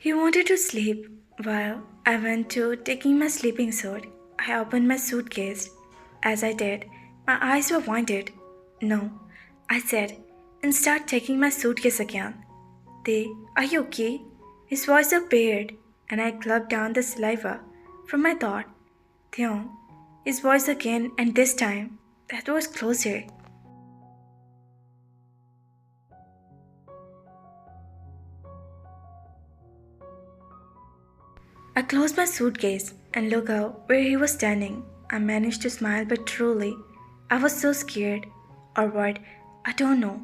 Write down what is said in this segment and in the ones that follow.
He wanted to sleep. While I went to taking my sleeping suit, I opened my suitcase. As I did, my eyes were winded. No, I said, and started taking my suitcase again. Are you okay? His voice appeared, and I gulped down the saliva from my thought. Theon, his voice again, and this time, that was closer. I closed my suitcase and looked out where he was standing. I managed to smile, but truly, I was so scared. Or what? I don't know.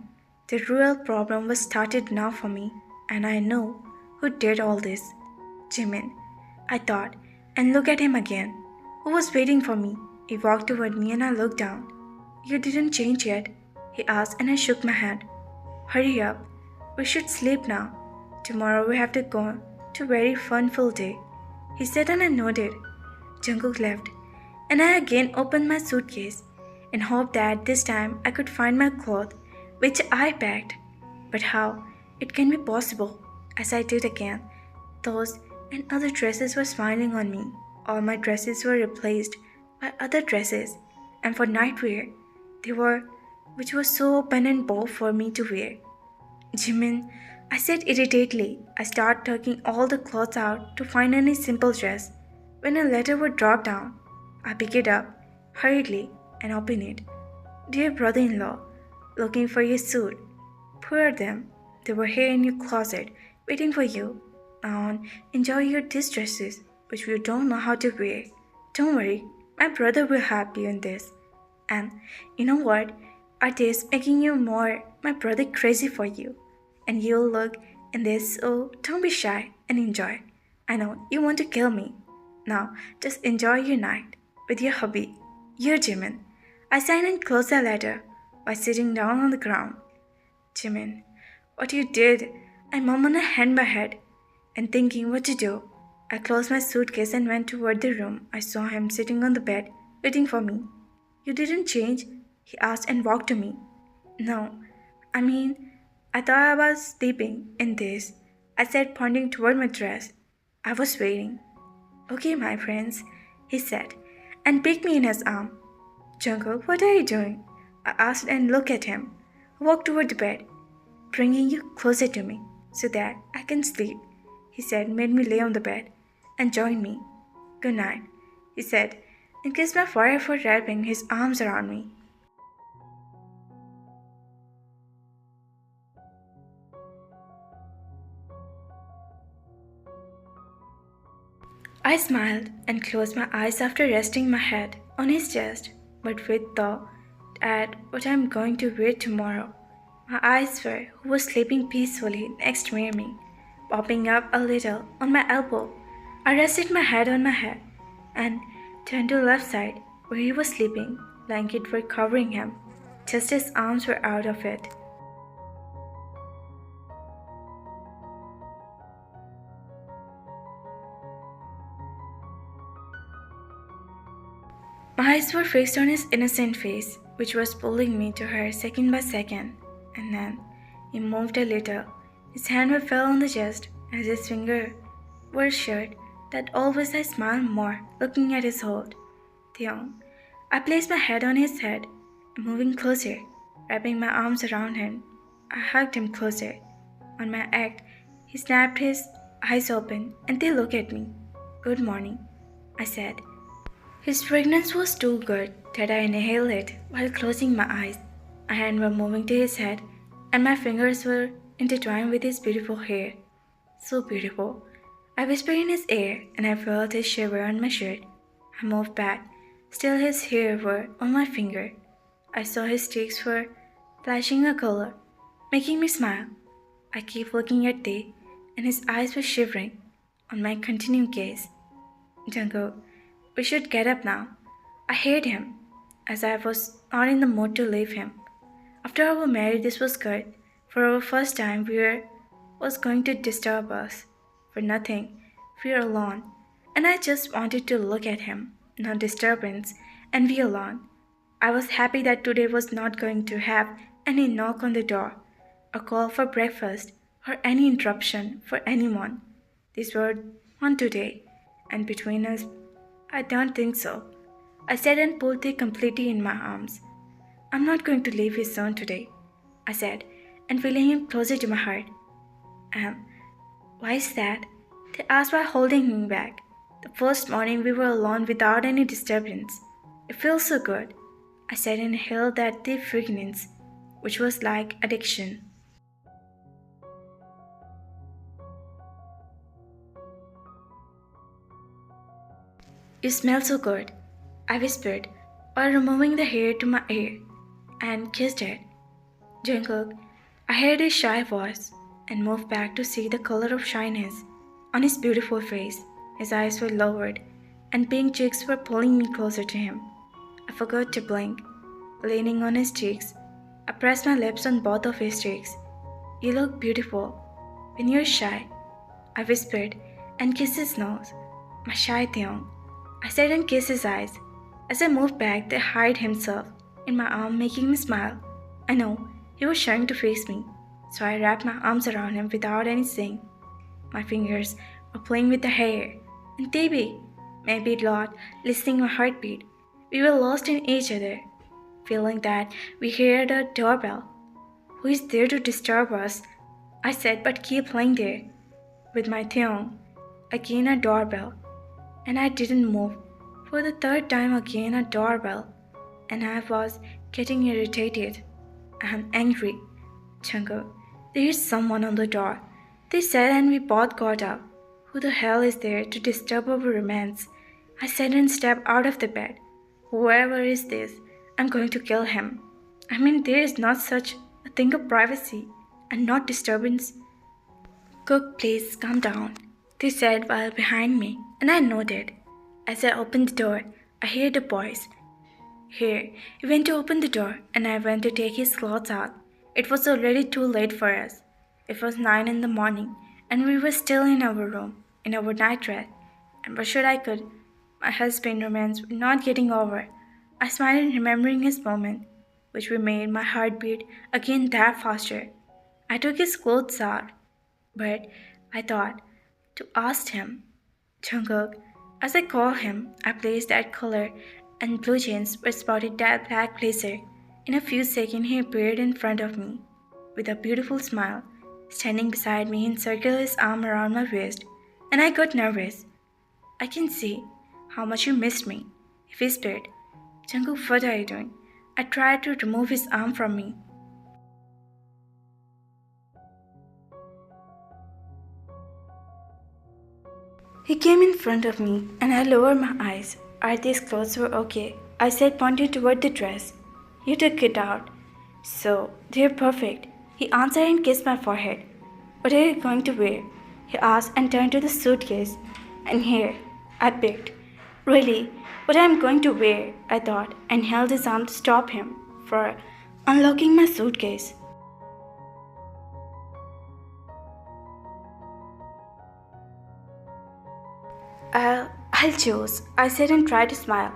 The real problem was started now for me, and I know who did all this. Jimin, I thought, and looked at him again. Who was waiting for me? He walked toward me and I looked down. You didn't change yet? He asked and I shook my head. Hurry up. We should sleep now. Tomorrow we have to go to a very fun full day. He said and I nodded. Jungkook left, and I again opened my suitcase and hoped that this time I could find my clothes, which I packed. But how? It can be possible. As I did again, those and other dresses were smiling on me. All my dresses were replaced by other dresses, and for nightwear, they were, which was so open and bold for me to wear. Jimin, I said irritatedly. I started tugging all the clothes out to find any simple dress. When a letter would drop down, I pick it up hurriedly and open it. Dear brother-in-law, looking for your suit. Poor them. They were here in your closet, waiting for you. Now enjoy your distresses, which you don't know how to wear. Don't worry, my brother will help you in this. And you know what? Are this making you more my brother crazy for you? And you'll look in this, so don't be shy and enjoy. I know you want to kill me. Now just enjoy your night with your hubby, your Jimin. I signed and closed the letter by sitting down on the ground. Jimin, what you did? I mumbled and hand my head and thinking what to do. I closed my suitcase and went toward the room. I saw him sitting on the bed, waiting for me. You didn't change? He asked and walked to me. No, I thought I was sleeping in this, I said, pointing toward my dress. I was waiting. Okay, my friends, he said, and picked me in his arm. Jungkook, what are you doing? I asked and looked at him. I walked toward the bed, bringing you closer to me so that I can sleep, he said, made me lay on the bed and joined me. Good night, he said, and kissed my forehead for wrapping his arms around me. I smiled and closed my eyes after resting my head on his chest, but with thought at what I'm going to wear tomorrow. My eyes were who was sleeping peacefully next near me, popping up a little on my elbow. I rested my head on my head and turned to the left side where he was sleeping. Blanket were covering him, just his arms were out of it. My eyes were fixed on his innocent face, which was pulling me to her second by second, and then he moved a little. His hand fell on the chest as his fingers were shut. That always I smiled more, looking at his hold. Theon, I placed my head on his head, moving closer, wrapping my arms around him. I hugged him closer. On my act, he snapped his eyes open and they looked at me. Good morning, I said. His fragrance was too good that I inhaled it while closing my eyes. My hands were moving to his head and my fingers were intertwined with his beautiful hair. So beautiful. I whispered in his ear and I felt his shiver on my shirt. I moved back. Still his hair were on my finger. I saw his cheeks were flashing a color, making me smile. I kept looking at Tae and his eyes were shivering on my continued gaze. Jungkook, we should get up now. I heard him, as I was not in the mood to leave him. After our marriage, this was good. For our first time, was going to disturb us. For nothing, we were alone, and I just wanted to look at him, no disturbance, and be alone. I was happy that today was not going to have any knock on the door, a call for breakfast, or any interruption for anyone. This word on today, and between us, I don't think so. I said and pulled her completely in my arms. I'm not going to leave you soon today, I said, and feeling him closer to my heart. Um, why is that? They asked while holding me back. The first morning we were alone without any disturbance. It feels so good. I said and inhaled that deep fragrance, which was like addiction. You smell so good, I whispered, while removing the hair to my ear, and kissed it. Jungkook, I heard his shy voice, and moved back to see the color of shyness on his beautiful face. His eyes were lowered, and pink cheeks were pulling me closer to him. I forgot to blink. Leaning on his cheeks, I pressed my lips on both of his cheeks. You look beautiful when you're shy, I whispered, and kissed his nose. My shy Theon, I said and kissed his eyes. As I moved back, they hid himself in my arm, making me smile. I know he was trying to face me, so I wrapped my arms around him without any saying. My fingers were playing with the hair, and Baby, maybe Lord, listening to my heartbeat. We were lost in each other, feeling that we heard a doorbell. Who is there to disturb us? I said, but keep lying there. With my tongue, again a doorbell, and I didn't move. For the third time again a doorbell, and I was getting irritated. I'm angry. Jungkook, there is someone on the door, they said, and we both got up. Who the hell is there to disturb our romance? I said and stepped out of the bed. Whoever is this, I'm going to kill him. I mean, there is not such a thing of privacy and not disturbance. Cook, please calm down, they said while behind me, and I nodded. As I opened the door, I heard a voice. Here, he went to open the door, and I went to take his clothes out. It was already too late for us. It was 9 in the morning, and we were still in our room, in our nightdress. And what should I could? My husband's romance not getting over. I smiled remembering his moment, which made my heart beat again that faster. I took his clothes out, but I thought to ask him, Jungkook, as I called him, I placed that color and blue jeans were spotted that black blazer. In a few seconds he appeared in front of me, with a beautiful smile, standing beside me and circled his arm around my waist, and I got nervous. I can see how much you missed me, he whispered. Jungkook, what are you doing? I tried to remove his arm from me. He came in front of me, and I lowered my eyes. Are these clothes were okay? I said, pointing toward the dress. You took it out. So, they're perfect. He answered and kissed my forehead. What are you going to wear? He asked and turned to the suitcase. And here, I picked. Really, what I'm going to wear, I thought, and held his arm to stop him for unlocking my suitcase. I'll choose, I said and tried to smile.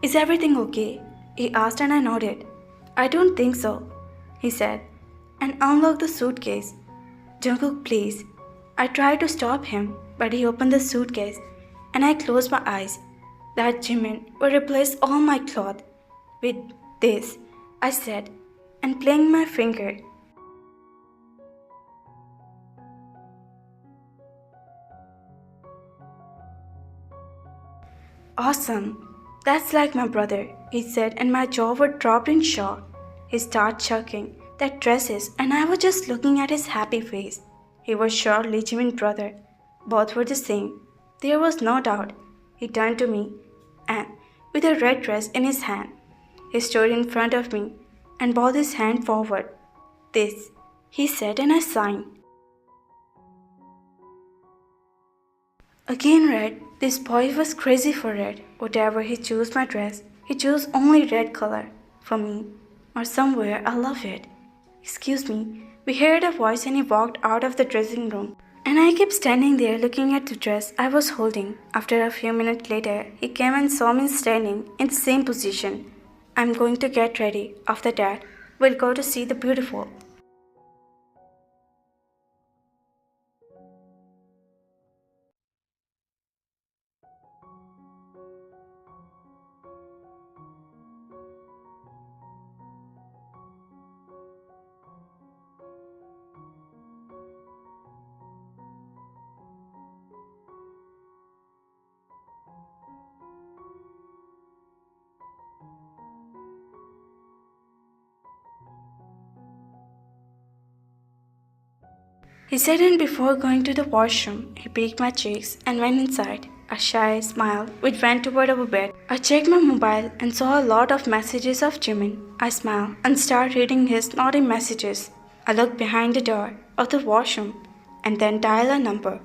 Is everything okay? He asked and I nodded. I don't think so, he said, and unlocked the suitcase. Jungkook, please. I tried to stop him, but he opened the suitcase, and I closed my eyes. That Jimin would replace all my clothes with this, I said, and playing my finger. Awesome. That's like my brother, he said, and my jaw was dropped in shock. He started chucking that dresses, and I was just looking at his happy face. He was surely Jimin's brother. Both were the same. There was no doubt. He turned to me, and with a red dress in his hand, he stood in front of me and brought his hand forward. This, he said, and I signed. Again red. This boy was crazy for red. Whatever he chose my dress, he chose only red color. For me, or somewhere, I love it. Excuse me. We heard a voice and he walked out of the dressing room. And I kept standing there looking at the dress I was holding. After a few minutes later, he came and saw me standing in the same position. I'm going to get ready. After that, we'll go to see the beautiful. He said, and before going to the washroom, he peeked my cheeks and went inside. A shy smile which went toward our bed. I checked my mobile and saw a lot of messages of Jimin. I smiled and started reading his naughty messages. I looked behind the door of the washroom and then dialed a number.